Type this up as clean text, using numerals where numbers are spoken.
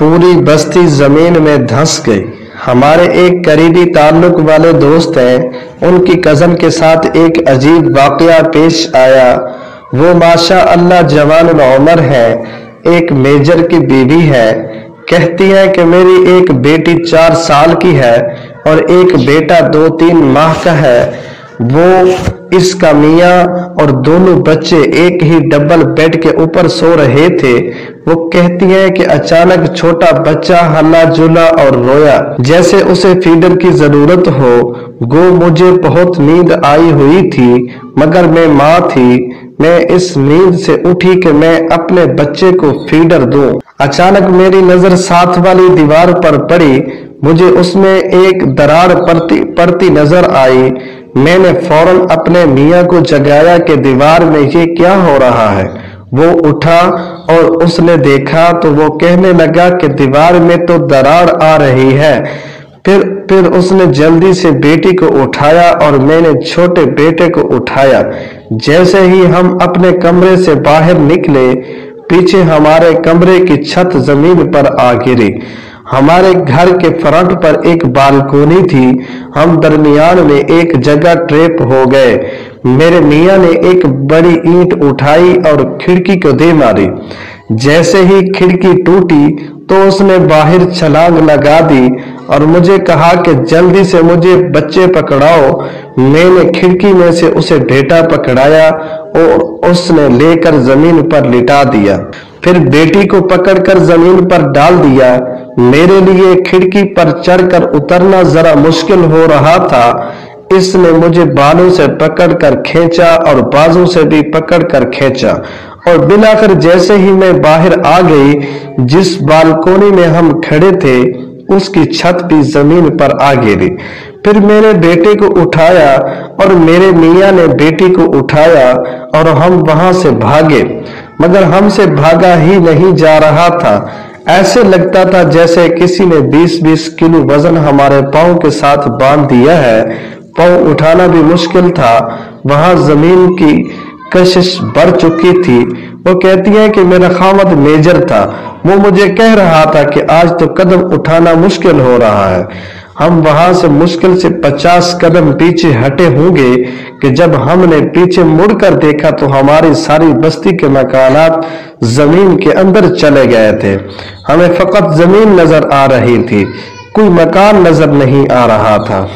पूरी बस्ती जमीन में धंस गई। हमारे एक करीबी ताल्लुक वाले दोस्त हैं, उनकी कज़न के साथ एक अजीब वाक़या पेश आया। वो माशा अल्लाह जवान उम्र है, एक मेजर की बीवी है। कहती है कि मेरी एक बेटी 4 साल की है और एक बेटा 2-3 माह का है। वो इसका मियाँ और दोनों बच्चे एक ही डबल बेड के ऊपर सो रहे थे। वो कहती है कि अचानक छोटा बच्चा हल्ला जुला और रोया जैसे उसे फीडर की जरूरत हो। गो मुझे बहुत नींद आई हुई थी, मगर मैं माँ थी। मैं इस नींद से उठी कि मैं अपने बच्चे को फीडर दूं। अचानक मेरी नजर साथ वाली दीवार पर पड़ी। मुझे उसमें एक दरार पड़ती नजर आई। मैंने फौरन अपने मियाँ को जगाया कि दीवार में ये क्या हो रहा है। वो उठा और उसने देखा तो वो कहने लगा कि दीवार में तो दरार आ रही है। फिर उसने जल्दी से बेटी को उठाया और मैंने छोटे बेटे को उठाया। जैसे ही हम अपने कमरे से बाहर निकले, पीछे हमारे कमरे की छत जमीन पर आ गिरी। हमारे घर के फ्रंट पर एक बालकोनी थी। हम दरमियान में एक जगह ट्रैप हो गए। मेरे मियाँ ने एक बड़ी ईंट उठाई और खिड़की को दे मारी। जैसे ही खिड़की टूटी तो उसने बाहर छलांग लगा दी और मुझे कहा कि जल्दी से मुझे बच्चे पकड़ाओ। मैंने खिड़की में से उसे बेटा पकड़ाया और उसने लेकर जमीन पर लिटा दिया। फिर बेटी को पकड़कर जमीन पर डाल दिया। मेरे लिए खिड़की पर चढ़कर उतरना जरा मुश्किल हो रहा था। इसने मुझे बालों से पकड़कर खींचा और बाजू से भी पकड़कर खींचा और बिलाखिर जैसे ही मैं बाहर आ गई, जिस बालकोनी में हम खड़े थे उसकी छत भी जमीन पर आ गिरी। फिर मैंने बेटे को उठाया और मेरे मियाँ ने बेटी को उठाया और हम वहां से भागे, मगर हमसे भागा ही नहीं जा रहा था। ऐसे लगता था जैसे किसी ने 20-20 किलो वजन हमारे पाँव के साथ बांध दिया है। पाँव उठाना भी मुश्किल था। वहां जमीन की कशिश बढ़ चुकी थी। वो कहती है कि मेरा खामद मेजर था। वो मुझे कह रहा था कि आज तो कदम उठाना मुश्किल हो रहा है। हम वहां से मुश्किल से 50 कदम पीछे हटे होंगे कि जब हमने पीछे मुड़कर देखा तो हमारी सारी बस्ती के मकानात जमीन के अंदर चले गए थे। हमें फकत जमीन नजर आ रही थी, कोई मकान नजर नहीं आ रहा था।